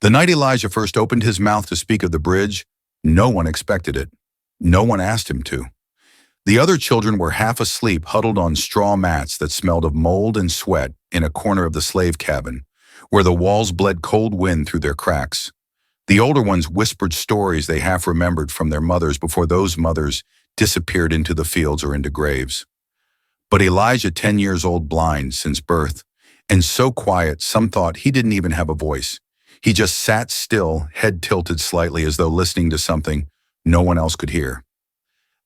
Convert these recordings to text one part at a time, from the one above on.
The night Elijah first opened his mouth to speak of the bridge, no one expected it. No one asked him to. The other children were half asleep, huddled on straw mats that smelled of mold and sweat in a corner of the slave cabin, where the walls bled cold wind through their cracks. The older ones whispered stories they half remembered from their mothers before those mothers disappeared into the fields or into graves. But Elijah, 10 years old, blind since birth, and so quiet some thought he didn't even have a voice. He just sat still, head tilted slightly as though listening to something no one else could hear.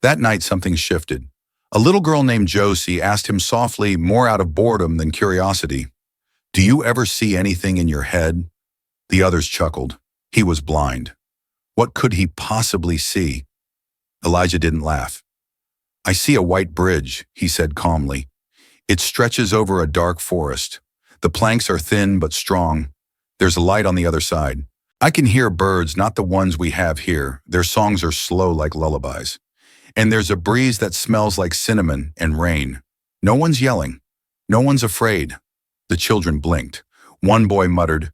That night something shifted. A little girl named Josie asked him softly, more out of boredom than curiosity, "Do you ever see anything in your head?" The others chuckled. He was blind. What could he possibly see? Elijah didn't laugh. "I see a white bridge," he said calmly. "It stretches over a dark forest. The planks are thin but strong. There's a light on the other side. I can hear birds, not the ones we have here. Their songs are slow like lullabies. And there's a breeze that smells like cinnamon and rain. No one's yelling. No one's afraid." The children blinked. One boy muttered,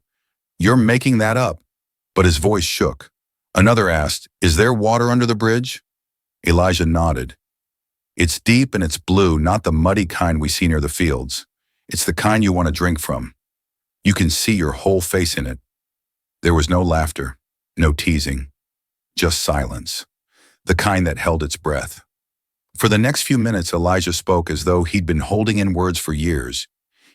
"You're making that up." But his voice shook. Another asked, "Is there water under the bridge?" Elijah nodded. "It's deep and it's blue, not the muddy kind we see near the fields. It's the kind you want to drink from. You can see your whole face in it." There was no laughter, no teasing, just silence, the kind that held its breath. For the next few minutes, Elijah spoke as though he'd been holding in words for years.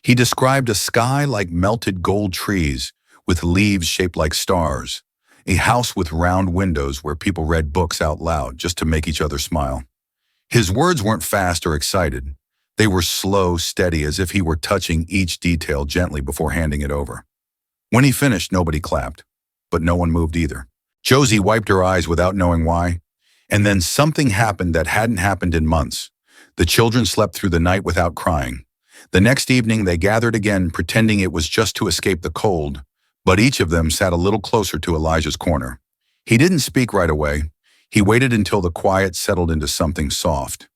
He described a sky like melted gold trees with leaves shaped like stars, a house with round windows where people read books out loud just to make each other smile. His words weren't fast or excited. They were slow, steady, as if he were touching each detail gently before handing it over. When he finished, nobody clapped, but no one moved either. Josie wiped her eyes without knowing why, and then something happened that hadn't happened in months. The children slept through the night without crying. The next evening, they gathered again, pretending it was just to escape the cold, but each of them sat a little closer to Elijah's corner. He didn't speak right away. He waited until the quiet settled into something soft.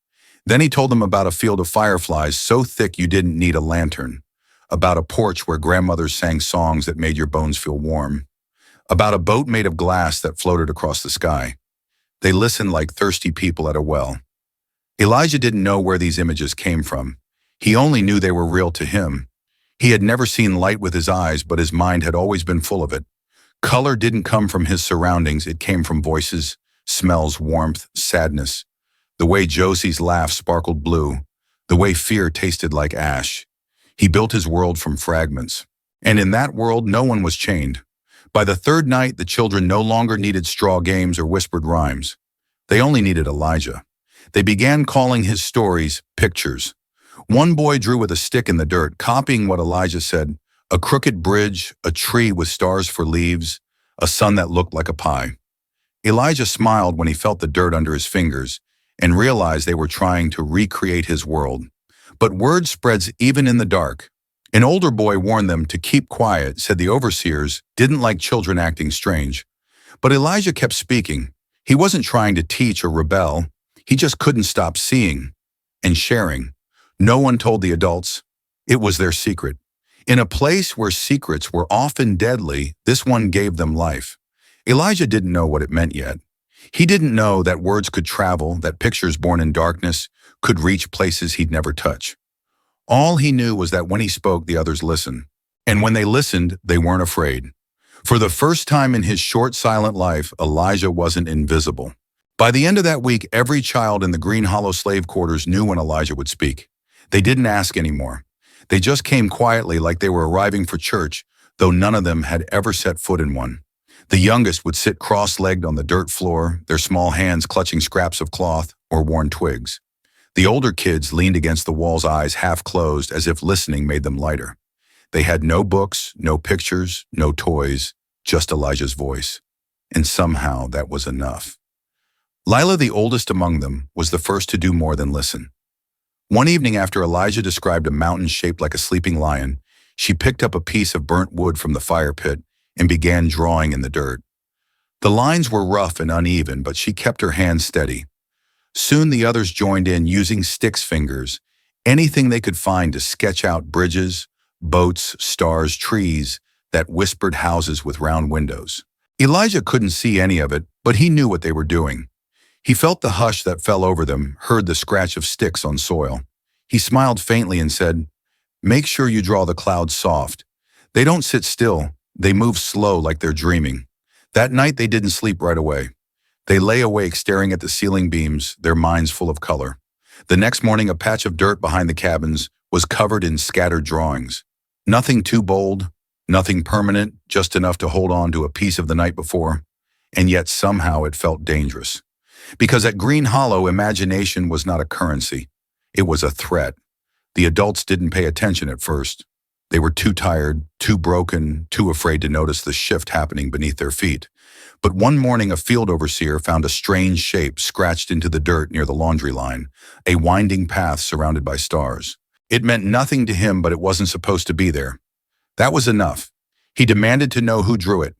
Then he told them about a field of fireflies so thick you didn't need a lantern, about a porch where grandmothers sang songs that made your bones feel warm, about a boat made of glass that floated across the sky. They listened like thirsty people at a well. Elijah didn't know where these images came from. He only knew they were real to him. He had never seen light with his eyes, but his mind had always been full of it. Color didn't come from his surroundings, it came from voices, smells, warmth, sadness. The way Josie's laugh sparkled blue, the way fear tasted like ash. He built his world from fragments. And in that world, no one was chained. By the third night, the children no longer needed straw games or whispered rhymes. They only needed Elijah. They began calling his stories pictures. One boy drew with a stick in the dirt, copying what Elijah said: a crooked bridge, a tree with stars for leaves, a sun that looked like a pie. Elijah smiled when he felt the dirt under his fingers and realized they were trying to recreate his world. But word spreads even in the dark. An older boy warned them to keep quiet, said the overseers didn't like children acting strange. But Elijah kept speaking. He wasn't trying to teach or rebel. He just couldn't stop seeing and sharing. No one told the adults. It was their secret. In a place where secrets were often deadly, this one gave them life. Elijah didn't know what it meant yet. He didn't know that words could travel, that pictures born in darkness could reach places he'd never touch. All he knew was that when he spoke, the others listened. And when they listened, they weren't afraid. For the first time in his short, silent life, Elijah wasn't invisible. By the end of that week, every child in the Green Hollow slave quarters knew when Elijah would speak. They didn't ask anymore. They just came quietly like they were arriving for church, though none of them had ever set foot in one. The youngest would sit cross-legged on the dirt floor, their small hands clutching scraps of cloth or worn twigs. The older kids leaned against the wall's eyes half closed as if listening made them lighter. They had no books, no pictures, no toys, just Elijah's voice. And somehow that was enough. Lila, the oldest among them, was the first to do more than listen. One evening after Elijah described a mountain shaped like a sleeping lion, she picked up a piece of burnt wood from the fire pit and began drawing in the dirt. The lines were rough and uneven, but she kept her hands steady. Soon the others joined in, using sticks fingers, anything they could find to sketch out bridges, boats, stars, trees that whispered houses with round windows. Elijah couldn't see any of it, but he knew what they were doing. He felt the hush that fell over them, heard the scratch of sticks on soil. He smiled faintly and said, "Make sure you draw the clouds soft. They don't sit still, they move slow like they're dreaming." That night they didn't sleep right away. They lay awake staring at the ceiling beams, their minds full of color. The next morning a patch of dirt behind the cabins was covered in scattered drawings. Nothing too bold, nothing permanent, just enough to hold on to a piece of the night before. And yet somehow it felt dangerous. Because at Green Hollow, imagination was not a currency. It was a threat. The adults didn't pay attention at first. They were too tired, too broken, too afraid to notice the shift happening beneath their feet. But one morning a field overseer found a strange shape scratched into the dirt near the laundry line, a winding path surrounded by stars. It meant nothing to him, but it wasn't supposed to be there. That was enough. He demanded to know who drew it.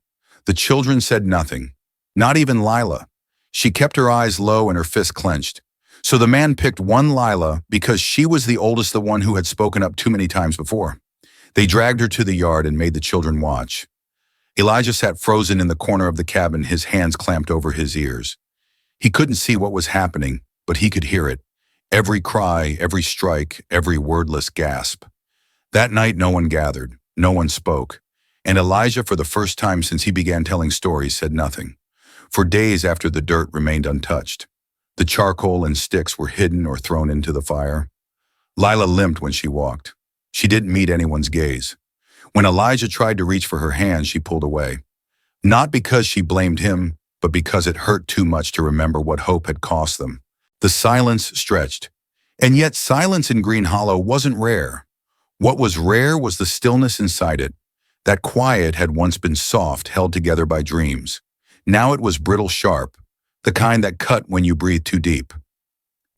The children said nothing. Not even Lila. She kept her eyes low and her fists clenched. So the man picked one Lila because she was the oldest, the one who had spoken up too many times before. They dragged her to the yard and made the children watch. Elijah sat frozen in the corner of the cabin, his hands clamped over his ears. He couldn't see what was happening, but he could hear it. Every cry, every strike, every wordless gasp. That night no one gathered, no one spoke, and Elijah, for the first time since he began telling stories, said nothing. For days after the dirt remained untouched. The charcoal and sticks were hidden or thrown into the fire. Lila limped when she walked. She didn't meet anyone's gaze. When Elijah tried to reach for her hand, she pulled away. Not because she blamed him, but because it hurt too much to remember what hope had cost them. The silence stretched. And yet silence in Green Hollow wasn't rare. What was rare was the stillness inside it. That quiet had once been soft, held together by dreams. Now it was brittle sharp, the kind that cut when you breathed too deep.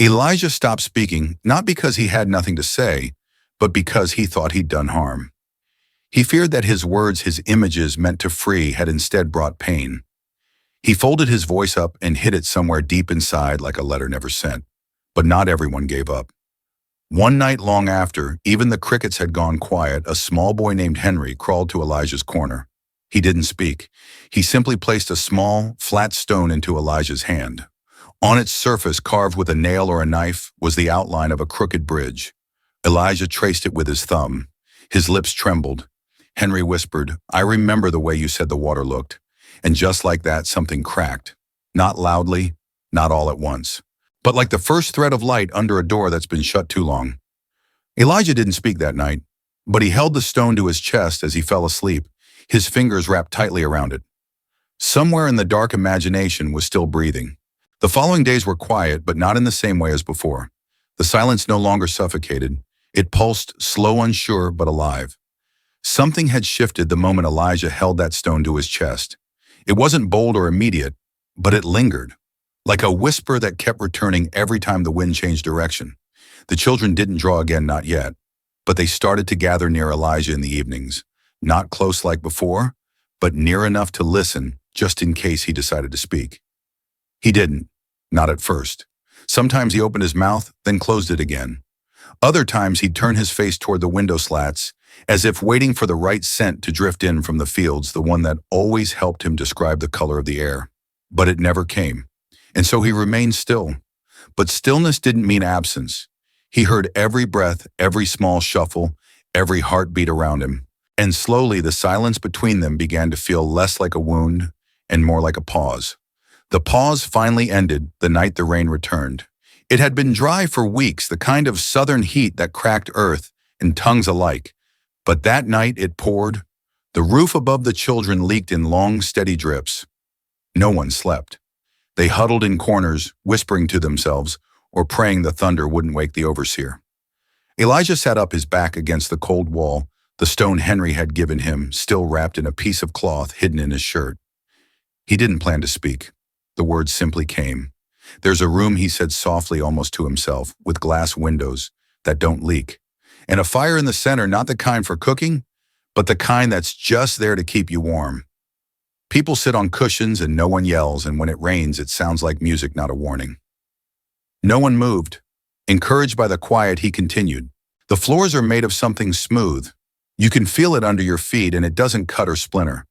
Elijah stopped speaking, not because he had nothing to say, but because he thought he'd done harm. He feared that his words, his images meant to free, had instead brought pain. He folded his voice up and hid it somewhere deep inside like a letter never sent. But not everyone gave up. One night long after, even the crickets had gone quiet, a small boy named Henry crawled to Elijah's corner. He didn't speak. He simply placed a small, flat stone into Elijah's hand. On its surface, carved with a nail or a knife, was the outline of a crooked bridge. Elijah traced it with his thumb. His lips trembled. Henry whispered, "I remember the way you said the water looked." And just like that, something cracked. Not loudly, not all at once, but like the first thread of light under a door that's been shut too long. Elijah didn't speak that night, but he held the stone to his chest as he fell asleep, his fingers wrapped tightly around it. Somewhere in the dark, imagination was still breathing. The following days were quiet, but not in the same way as before. The silence no longer suffocated. It pulsed, slow, unsure, but alive. Something had shifted the moment Elijah held that stone to his chest. It wasn't bold or immediate, but it lingered, like a whisper that kept returning every time the wind changed direction. The children didn't draw again, not yet, but they started to gather near Elijah in the evenings, not close like before, but near enough to listen, just in case he decided to speak. He didn't, not at first. Sometimes he opened his mouth, then closed it again. Other times he'd turn his face toward the window slats, as if waiting for the right scent to drift in from the fields, the one that always helped him describe the color of the air. But it never came, and so he remained still. But stillness didn't mean absence. He heard every breath, every small shuffle, every heartbeat around him. And slowly the silence between them began to feel less like a wound and more like a pause. The pause finally ended the night the rain returned. It had been dry for weeks, the kind of southern heat that cracked earth and tongues alike. But that night it poured. The roof above the children leaked in long, steady drips. No one slept. They huddled in corners, whispering to themselves or praying the thunder wouldn't wake the overseer. Elijah sat up, his back against the cold wall, the stone Henry had given him still wrapped in a piece of cloth hidden in his shirt. He didn't plan to speak. The words simply came. "There's a room," he said softly, almost to himself, "with glass windows that don't leak. And a fire in the center, not the kind for cooking, but the kind that's just there to keep you warm. People sit on cushions and no one yells, and when it rains, it sounds like music, not a warning." No one moved. Encouraged by the quiet, he continued, "The floors are made of something smooth, You can feel it under your feet and it doesn't cut or splinter.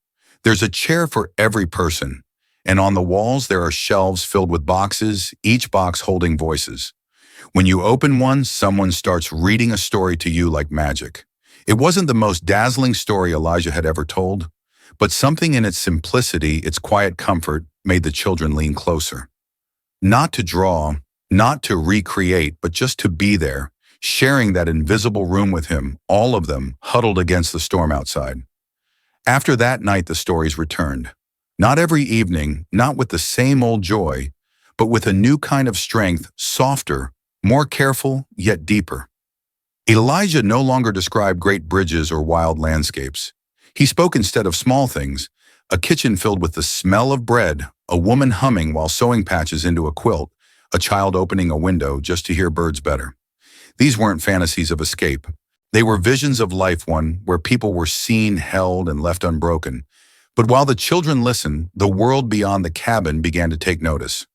There's a chair for every person, and on the walls there are shelves filled with boxes, each box holding voices. When you open one, someone starts reading a story to you like magic. It wasn't the most dazzling story Elijah had ever told, but something in its simplicity, its quiet comfort, made the children lean closer. Not to draw, not to recreate, but just to be there, sharing that invisible room with him, all of them huddled against the storm outside. After that night, the stories returned. Not every evening, not with the same old joy, but with a new kind of strength, softer, more careful, yet deeper. Elijah no longer described great bridges or wild landscapes. He spoke instead of small things, a kitchen filled with the smell of bread, a woman humming while sewing patches into a quilt, a child opening a window just to hear birds better. These weren't fantasies of escape. They were visions of life, one where people were seen, held, and left unbroken. But while the children listened, the world beyond the cabin began to take notice.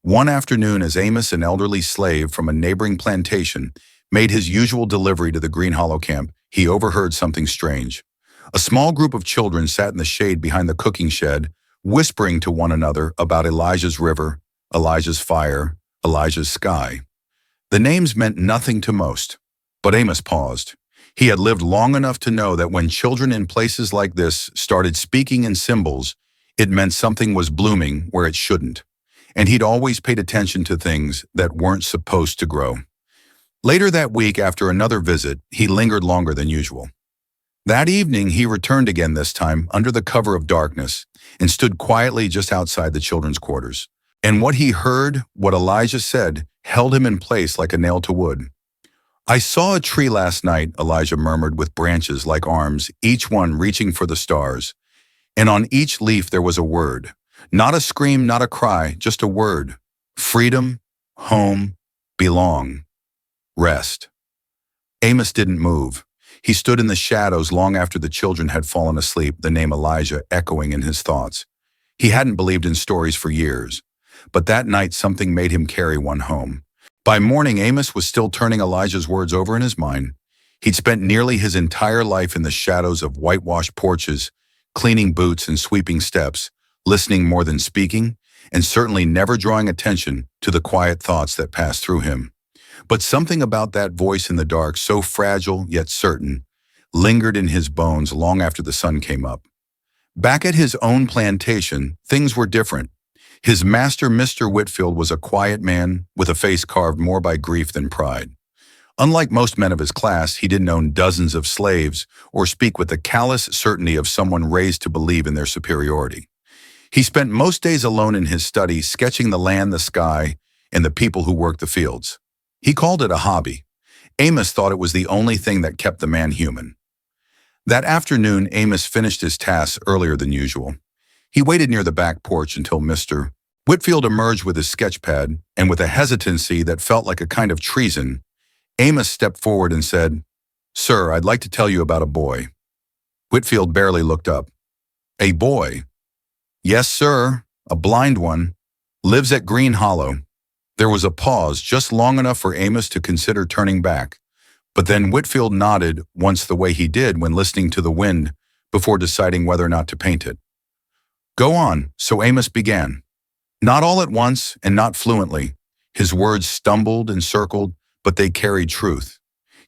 One afternoon, as Amos, an elderly slave from a neighboring plantation, made his usual delivery to the Green Hollow camp, he overheard something strange. A small group of children sat in the shade behind the cooking shed, whispering to one another about Elijah's river, Elijah's fire, Elijah's sky. The names meant nothing to most, but Amos paused. He had lived long enough to know that when children in places like this started speaking in symbols, it meant something was blooming where it shouldn't. And he'd always paid attention to things that weren't supposed to grow. Later that week, after another visit, he lingered longer than usual. That evening, he returned again, this time under the cover of darkness, and stood quietly just outside the children's quarters. And what he heard, what Elijah said, held him in place like a nail to wood. "I saw a tree last night," Elijah murmured, "with branches like arms, each one reaching for the stars. And on each leaf there was a word. Not a scream, not a cry, just a word. Freedom, home, belong, rest." Amos didn't move. He stood in the shadows long after the children had fallen asleep, the name Elijah echoing in his thoughts. He hadn't believed in stories for years, but that night something made him carry one home. By morning, Amos was still turning Elijah's words over in his mind. He'd spent nearly his entire life in the shadows of whitewashed porches, cleaning boots and sweeping steps, listening more than speaking, and certainly never drawing attention to the quiet thoughts that passed through him. But something about that voice in the dark, so fragile yet certain, lingered in his bones long after the sun came up. Back at his own plantation, things were different. His master, Mr. Whitfield, was a quiet man with a face carved more by grief than pride. Unlike most men of his class, he didn't own dozens of slaves or speak with the callous certainty of someone raised to believe in their superiority. He spent most days alone in his study, sketching the land, the sky, and the people who worked the fields. He called it a hobby. Amos thought it was the only thing that kept the man human. That afternoon, Amos finished his tasks earlier than usual. He waited near the back porch until Mr. Whitfield emerged with his sketch pad, and with a hesitancy that felt like a kind of treason, Amos stepped forward and said, "Sir, I'd like to tell you about a boy." Whitfield barely looked up. "A boy?" "Yes, sir, a blind one. Lives at Green Hollow." There was a pause, just long enough for Amos to consider turning back, but then Whitfield nodded once the way he did when listening to the wind before deciding whether or not to paint it. "Go on," so Amos began. Not all at once and not fluently. His words stumbled and circled, but they carried truth.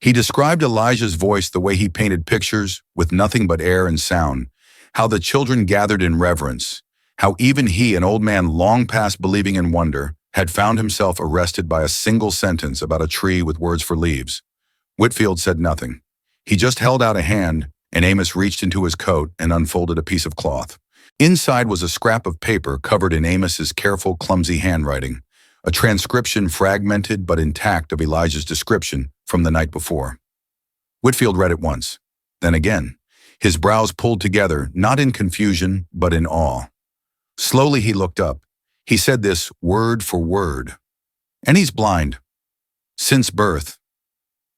He described Elijah's voice the way he painted pictures, with nothing but air and sound, how the children gathered in reverence, how even he, an old man long past believing in wonder, had found himself arrested by a single sentence about a tree with words for leaves. Whitfield said nothing. He just held out a hand, and Amos reached into his coat and unfolded a piece of cloth. Inside was a scrap of paper covered in Amos's careful, clumsy handwriting, a transcription fragmented but intact of Elijah's description from the night before. Whitfield read it once, then again. His brows pulled together, not in confusion, but in awe. Slowly he looked up. He said this word for word. "And he's blind. Since birth."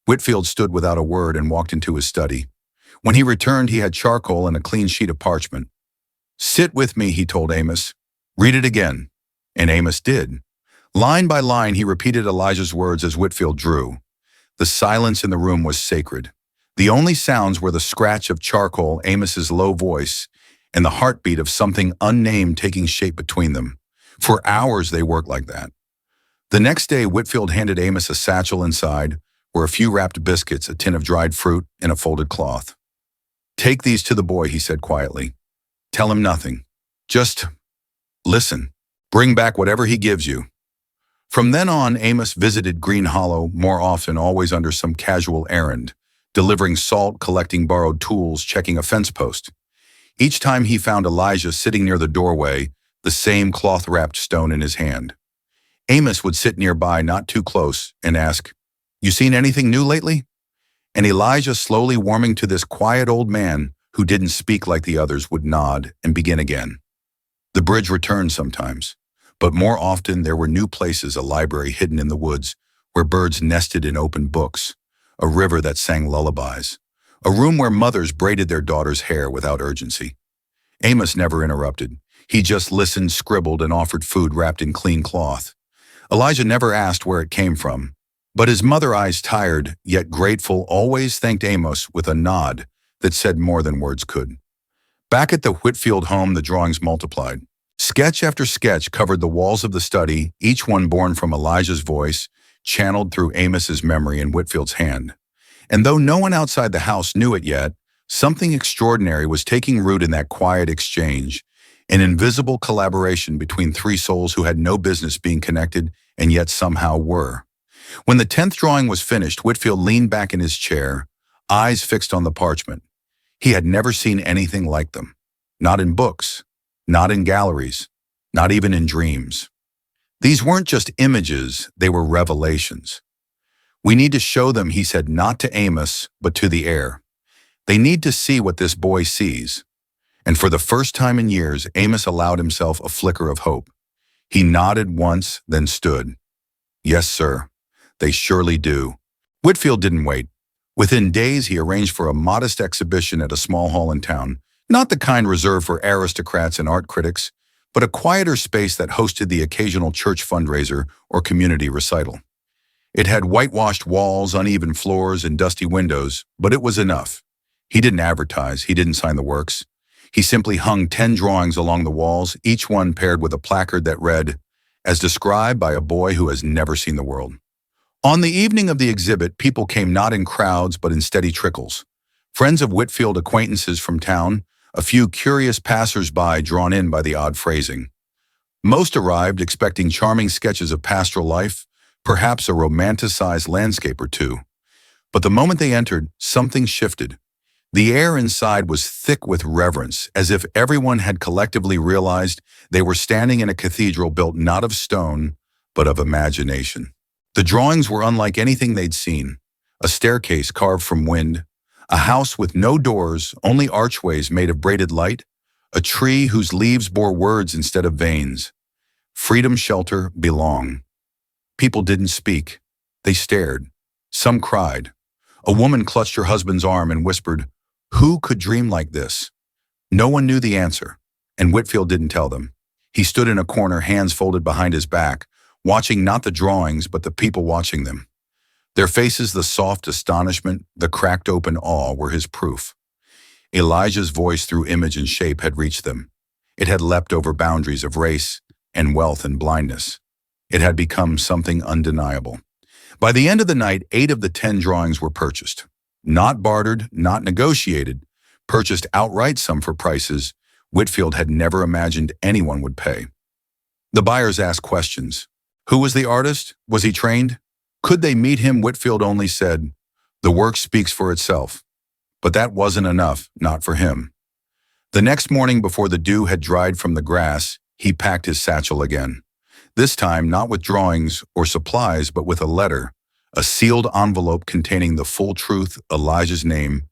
Whitfield stood without a word and walked into his study. When he returned, he had charcoal and a clean sheet of parchment. "Sit with me," he told Amos. "Read it again." And Amos did. Line by line, he repeated Elijah's words as Whitfield drew. The silence in the room was sacred. The only sounds were the scratch of charcoal, Amos's low voice, and the heartbeat of something unnamed taking shape between them. For hours they worked like that. The next day, Whitfield handed Amos a satchel. Inside were a few wrapped biscuits, a tin of dried fruit, and a folded cloth. "Take these to the boy," he said quietly. "Tell him nothing. Just listen. Bring back whatever he gives you." From then on, Amos visited Green Hollow more often, always under some casual errand, delivering salt, collecting borrowed tools, checking a fence post. Each time he found Elijah sitting near the doorway, the same cloth-wrapped stone in his hand. Amos would sit nearby, not too close, and ask, "You seen anything new lately?" And Elijah, slowly warming to this quiet old man who didn't speak like the others, would nod and begin again. The bridge returned sometimes, but more often there were new places: a library hidden in the woods where birds nested in open books, a river that sang lullabies, a room where mothers braided their daughters' hair without urgency. Amos never interrupted. He just listened, scribbled, and offered food wrapped in clean cloth. Elijah never asked where it came from, but his mother, eyes tired yet grateful, always thanked Amos with a nod that said more than words could. Back at the Whitfield home, the drawings multiplied. Sketch after sketch covered the walls of the study, each one born from Elijah's voice, channeled through Amos's memory and Whitfield's hand. And though no one outside the house knew it yet, something extraordinary was taking root in that quiet exchange, an invisible collaboration between three souls who had no business being connected and yet somehow were. When the 10th drawing was finished, Whitfield leaned back in his chair, eyes fixed on the parchment. He had never seen anything like them. Not in books, not in galleries, not even in dreams. These weren't just images, they were revelations. "We need to show them," he said, not to Amos, but to the air. "They need to see what this boy sees." And for the first time in years, Amos allowed himself a flicker of hope. He nodded once, then stood. "Yes, sir. They surely do." Whitfield didn't wait. Within days, he arranged for a modest exhibition at a small hall in town, not the kind reserved for aristocrats and art critics, but a quieter space that hosted the occasional church fundraiser or community recital. It had whitewashed walls, uneven floors, and dusty windows, but it was enough. He didn't advertise, he didn't sign the works. He simply hung 10 drawings along the walls, each one paired with a placard that read, "As described by a boy who has never seen the world." On the evening of the exhibit, people came not in crowds but in steady trickles. Friends of Whitfield, acquaintances from town, a few curious passers-by drawn in by the odd phrasing. Most arrived expecting charming sketches of pastoral life, perhaps a romanticized landscape or two. But the moment they entered, something shifted. The air inside was thick with reverence, as if everyone had collectively realized they were standing in a cathedral built not of stone, but of imagination. The drawings were unlike anything they'd seen. A staircase carved from wind, a house with no doors, only archways made of braided light, a tree whose leaves bore words instead of veins. Freedom, shelter, belong. People didn't speak. They stared. Some cried. A woman clutched her husband's arm and whispered, "Who could dream like this?" No one knew the answer, and Whitfield didn't tell them. He stood in a corner, hands folded behind his back, watching not the drawings, but the people watching them. Their faces, the soft astonishment, the cracked open awe, were his proof. Elijah's voice through image and shape had reached them. It had leapt over boundaries of race and wealth and blindness. It had become something undeniable. By the end of the night, 8 of the 10 drawings were purchased. Not bartered, not negotiated, purchased outright, some for prices Whitfield had never imagined anyone would pay. The buyers asked questions. Who was the artist? Was he trained? Could they meet him? Whitfield only said, "The work speaks for itself." But that wasn't enough, not for him. The next morning, before the dew had dried from the grass, he packed his satchel again. This time, not with drawings or supplies, but with a letter, a sealed envelope containing the full truth, Elijah's name,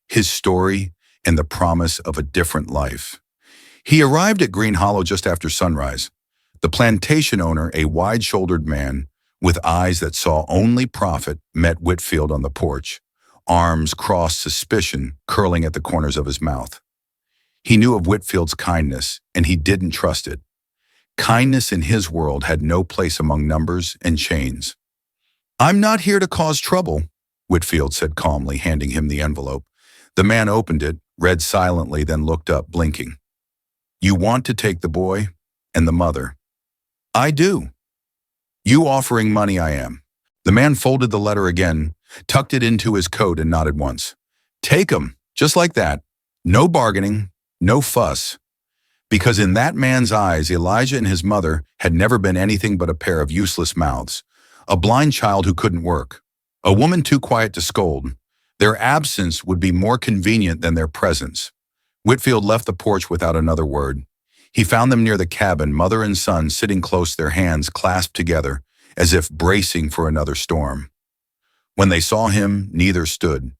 his story, and the promise of a different life. He arrived at Green Hollow just after sunrise. The plantation owner, a wide-shouldered man with eyes that saw only profit, met Whitfield on the porch, arms crossed, suspicion curling at the corners of his mouth. He knew of Whitfield's kindness, and he didn't trust it. Kindness in his world had no place among numbers and chains. "I'm not here to cause trouble," Whitfield said calmly, handing him the envelope. The man opened it, read silently, then looked up, blinking. You want to take the boy and the mother? I do. You offering money, I am. The man folded the letter again, tucked it into his coat, and nodded once. Take 'em, just like that. No bargaining, no fuss. Because in that man's eyes, Elijah and his mother had never been anything but a pair of useless mouths, a blind child who couldn't work, a woman too quiet to scold. Their absence would be more convenient than their presence. Whitfield left the porch without another word. He found them near the cabin, mother and son sitting close, their hands clasped together, as if bracing for another storm. When they saw him, neither stood.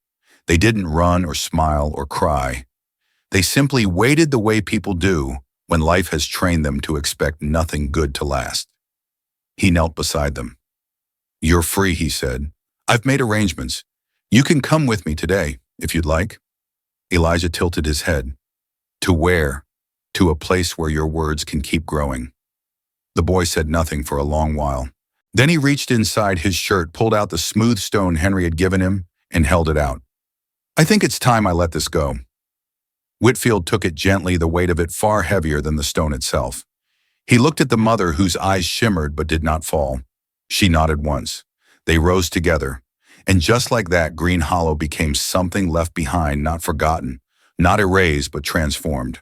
They didn't run or smile or cry. They simply waited the way people do when life has trained them to expect nothing good to last. He knelt beside them. You're free, he said. I've made arrangements. You can come with me today, if you'd like. Elijah tilted his head. To where? To a place where your words can keep growing. The boy said nothing for a long while. Then he reached inside his shirt, pulled out the smooth stone Henry had given him, and held it out. I think it's time I let this go. Whitfield took it gently, the weight of it far heavier than the stone itself. He looked at the mother, whose eyes shimmered but did not fall. She nodded once. They rose together. And just like that, Green Hollow became something left behind, not forgotten, not erased, but transformed.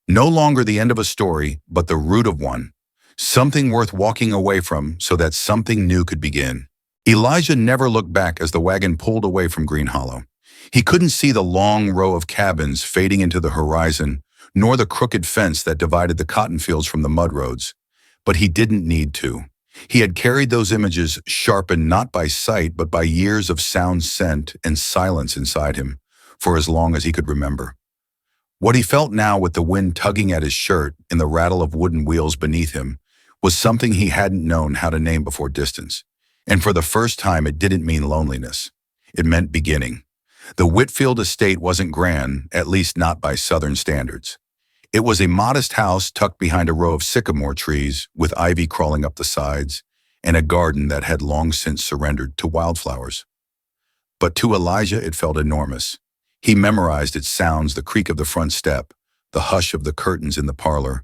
No longer the end of a story, but the root of one. Something worth walking away from so that something new could begin. Elijah never looked back as the wagon pulled away from Green Hollow. He couldn't see the long row of cabins fading into the horizon, nor the crooked fence that divided the cotton fields from the mud roads. But he didn't need to. He had carried those images, sharpened not by sight, but by years of sound, scent, and silence inside him, for as long as he could remember. What he felt now, with the wind tugging at his shirt and the rattle of wooden wheels beneath him, was something he hadn't known how to name before: distance. And for the first time, it didn't mean loneliness. It meant beginning. The Whitfield estate wasn't grand, at least not by Southern standards. It was a modest house tucked behind a row of sycamore trees with ivy crawling up the sides, and a garden that had long since surrendered to wildflowers. But to Elijah it felt enormous. He memorized its sounds: the creak of the front step, the hush of the curtains in the parlor,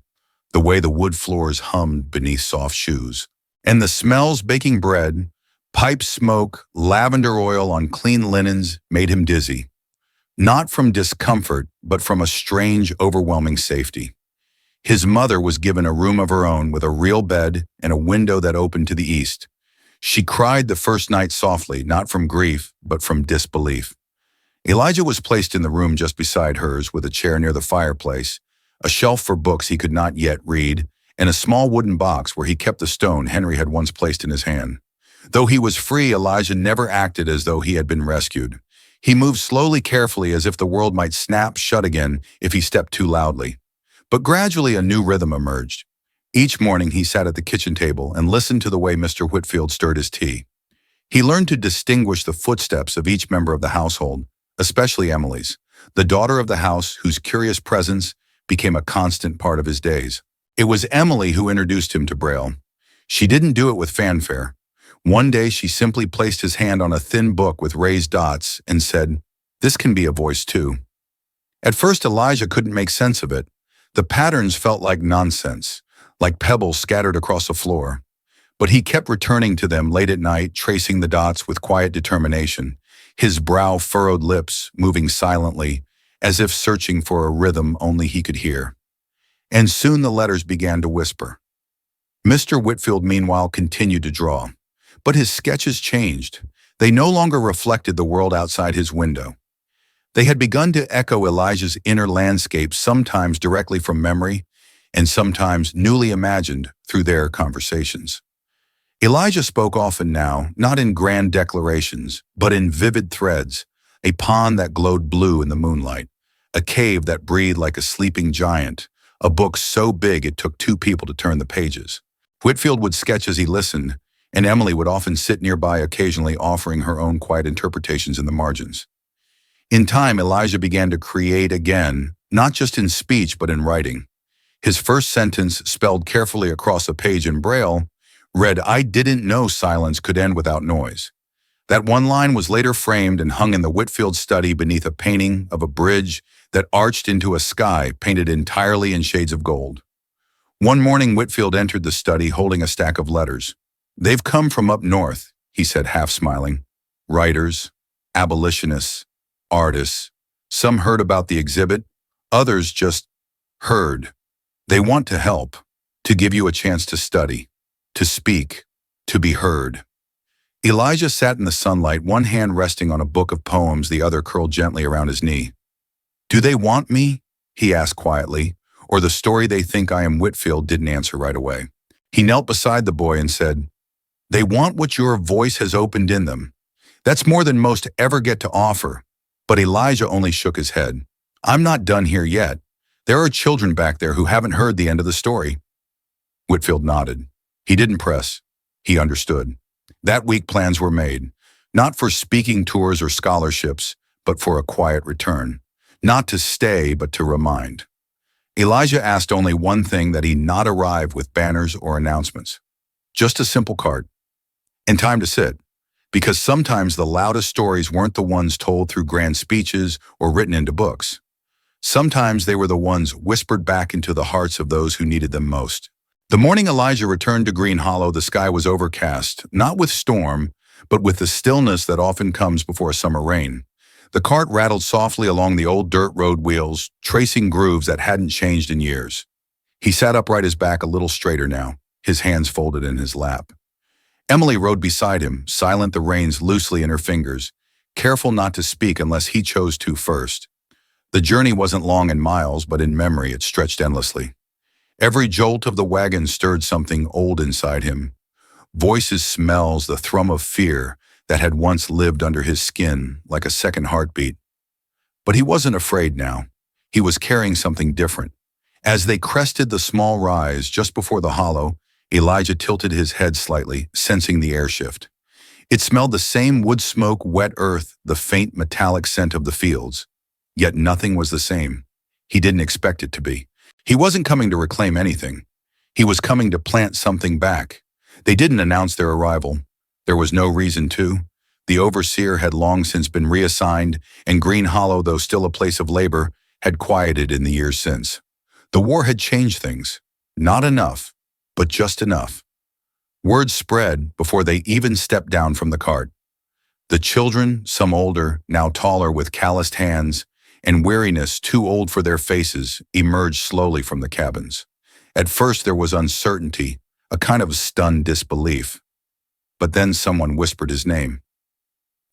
the way the wood floors hummed beneath soft shoes, and the smells: baking bread, pipe smoke, lavender oil on clean linens made him dizzy. Not from discomfort, but from a strange, overwhelming safety. His mother was given a room of her own with a real bed and a window that opened to the east. She cried the first night softly, not from grief, but from disbelief. Elijah was placed in the room just beside hers, with a chair near the fireplace, a shelf for books he could not yet read, and a small wooden box where he kept the stone Henry had once placed in his hand. Though he was free, Elijah never acted as though he had been rescued. He moved slowly, carefully, as if the world might snap shut again if he stepped too loudly. But gradually a new rhythm emerged. Each morning he sat at the kitchen table and listened to the way Mr. Whitfield stirred his tea. He learned to distinguish the footsteps of each member of the household, especially Emily's, the daughter of the house, whose curious presence became a constant part of his days. It was Emily who introduced him to Braille. She didn't do it with fanfare. One day she simply placed his hand on a thin book with raised dots and said, "This can be a voice too." At first Elijah couldn't make sense of it. The patterns felt like nonsense, like pebbles scattered across the floor. But he kept returning to them late at night, tracing the dots with quiet determination, his brow furrowed, lips moving silently, as if searching for a rhythm only he could hear. And soon the letters began to whisper. Mr. Whitfield, meanwhile, continued to draw. But his sketches changed. They no longer reflected the world outside his window. They had begun to echo Elijah's inner landscape, sometimes directly from memory, and sometimes newly imagined through their conversations. Elijah spoke often now, not in grand declarations, but in vivid threads: a pond that glowed blue in the moonlight, a cave that breathed like a sleeping giant, a book so big it took two people to turn the pages. Whitfield would sketch as he listened, and Emily would often sit nearby, occasionally offering her own quiet interpretations in the margins. In time, Elijah began to create again, not just in speech but in writing. His first sentence, spelled carefully across a page in Braille, read, "I didn't know silence could end without noise." That one line was later framed and hung in the Whitfield study beneath a painting of a bridge that arched into a sky painted entirely in shades of gold. One morning, Whitfield entered the study holding a stack of letters. "They've come from up north," he said, half smiling. "Writers, abolitionists, artists. Some heard about the exhibit, others just heard. They want to help, to give you a chance to study, to speak, to be heard." Elijah sat in the sunlight, one hand resting on a book of poems, the other curled gently around his knee. "Do they want me?" he asked quietly, "or the story they think I am?" Whitfield didn't answer right away. He knelt beside the boy and said, "They want what your voice has opened in them. That's more than most ever get to offer." But Elijah only shook his head. "I'm not done here yet. There are children back there who haven't heard the end of the story." Whitfield nodded. He didn't press. He understood. That week plans were made, not for speaking tours or scholarships, but for a quiet return. Not to stay, but to remind. Elijah asked only one thing, that he not arrive with banners or announcements. Just a simple card. And time to sit. Because sometimes the loudest stories weren't the ones told through grand speeches or written into books. Sometimes they were the ones whispered back into the hearts of those who needed them most. The morning Elijah returned to Green Hollow, the sky was overcast, not with storm, but with the stillness that often comes before a summer rain. The cart rattled softly along the old dirt road wheels, tracing grooves that hadn't changed in years. He sat upright, his back a little straighter now, his hands folded in his lap. Emily rode beside him, silent, the reins loosely in her fingers, careful not to speak unless he chose to first. The journey wasn't long in miles, but in memory it stretched endlessly. Every jolt of the wagon stirred something old inside him. Voices, smells, the thrum of fear that had once lived under his skin like a second heartbeat. But he wasn't afraid now. He was carrying something different. As they crested the small rise just before the hollow, Elijah tilted his head slightly, sensing the air shift. It smelled the same wood smoke, wet earth, the faint metallic scent of the fields. Yet nothing was the same. He didn't expect it to be. He wasn't coming to reclaim anything. He was coming to plant something back. They didn't announce their arrival. There was no reason to. The overseer had long since been reassigned, and Green Hollow, though still a place of labor, had quieted in the years since. The war had changed things. Not enough, but just enough. Word spread before they even stepped down from the cart. The children, some older, now taller, with calloused hands, and weariness too old for their faces, emerged slowly from the cabins. At first there was uncertainty, a kind of stunned disbelief. But then someone whispered his name.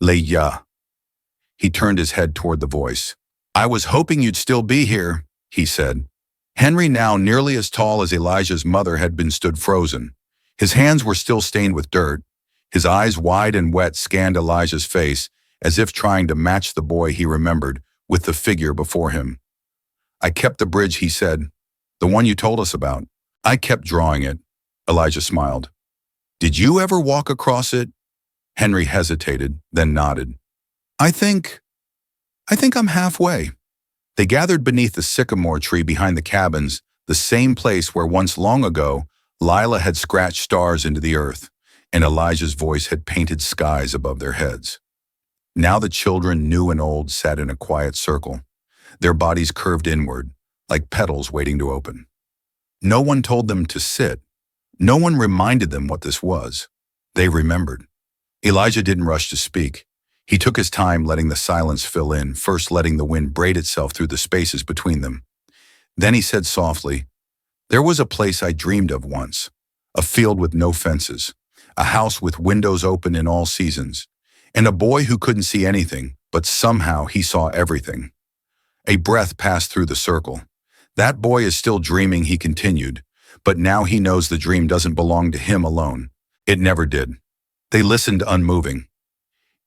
"Leah." He turned his head toward the voice. "I was hoping you'd still be here," he said. Henry, now nearly as tall as Elijah's mother, had been stood frozen. His hands were still stained with dirt. His eyes, wide and wet, scanned Elijah's face, as if trying to match the boy he remembered with the figure before him. "I kept the bridge," he said. "The one you told us about. I kept drawing it." Elijah smiled. "Did you ever walk across it?" Henry hesitated, then nodded. I think I'm halfway." They gathered beneath the sycamore tree behind the cabins, the same place where once long ago Lila had scratched stars into the earth, and Elijah's voice had painted skies above their heads. Now the children, new and old, sat in a quiet circle, their bodies curved inward, like petals waiting to open. No one told them to sit. No one reminded them what this was. They remembered. Elijah didn't rush to speak. He took his time, letting the silence fill in, first letting the wind braid itself through the spaces between them. Then he said softly, "There was a place I dreamed of once, a field with no fences, a house with windows open in all seasons, and a boy who couldn't see anything, but somehow he saw everything." A breath passed through the circle. "That boy is still dreaming," he continued, "but now he knows the dream doesn't belong to him alone. It never did." They listened, unmoving.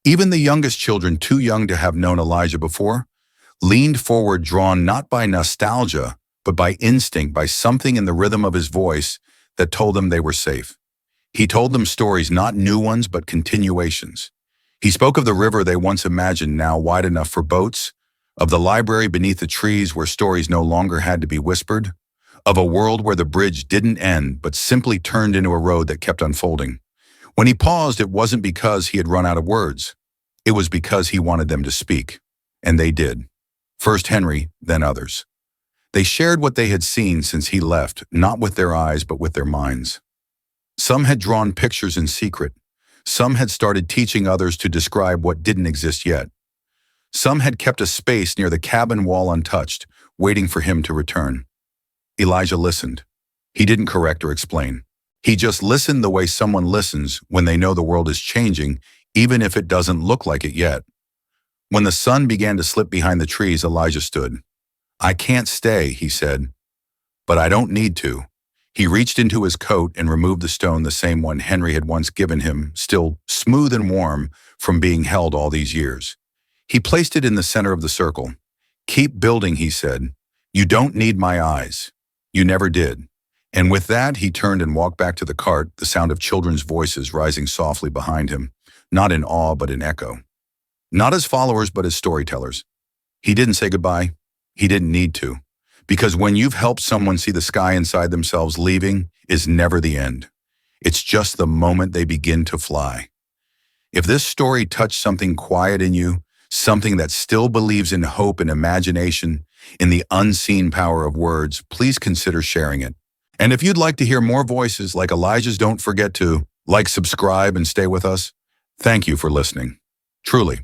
Even the youngest children, too young to have known Elijah before, leaned forward, drawn not by nostalgia, but by instinct, by something in the rhythm of his voice that told them they were safe. He told them stories, not new ones, but continuations. He spoke of the river they once imagined, now wide enough for boats, of the library beneath the trees where stories no longer had to be whispered, of a world where the bridge didn't end, but simply turned into a road that kept unfolding. When he paused, it wasn't because he had run out of words. It was because he wanted them to speak. And they did. First Henry, then others. They shared what they had seen since he left, not with their eyes but with their minds. Some had drawn pictures in secret. Some had started teaching others to describe what didn't exist yet. Some had kept a space near the cabin wall untouched, waiting for him to return. Elijah listened. He didn't correct or explain. He just listened the way someone listens when they know the world is changing, even if it doesn't look like it yet. When the sun began to slip behind the trees, Elijah stood. "I can't stay," he said. "But I don't need to." He reached into his coat and removed the stone, the same one Henry had once given him, still smooth and warm from being held all these years. He placed it in the center of the circle. "Keep building," he said. "You don't need my eyes. You never did." And with that, he turned and walked back to the cart, the sound of children's voices rising softly behind him, not in awe but in echo. Not as followers but as storytellers. He didn't say goodbye. He didn't need to. Because when you've helped someone see the sky inside themselves, leaving is never the end. It's just the moment they begin to fly. If this story touched something quiet in you, something that still believes in hope and imagination, in the unseen power of words, please consider sharing it. And if you'd like to hear more voices like Elijah's, don't forget to like, subscribe, and stay with us. Thank you for listening. Truly.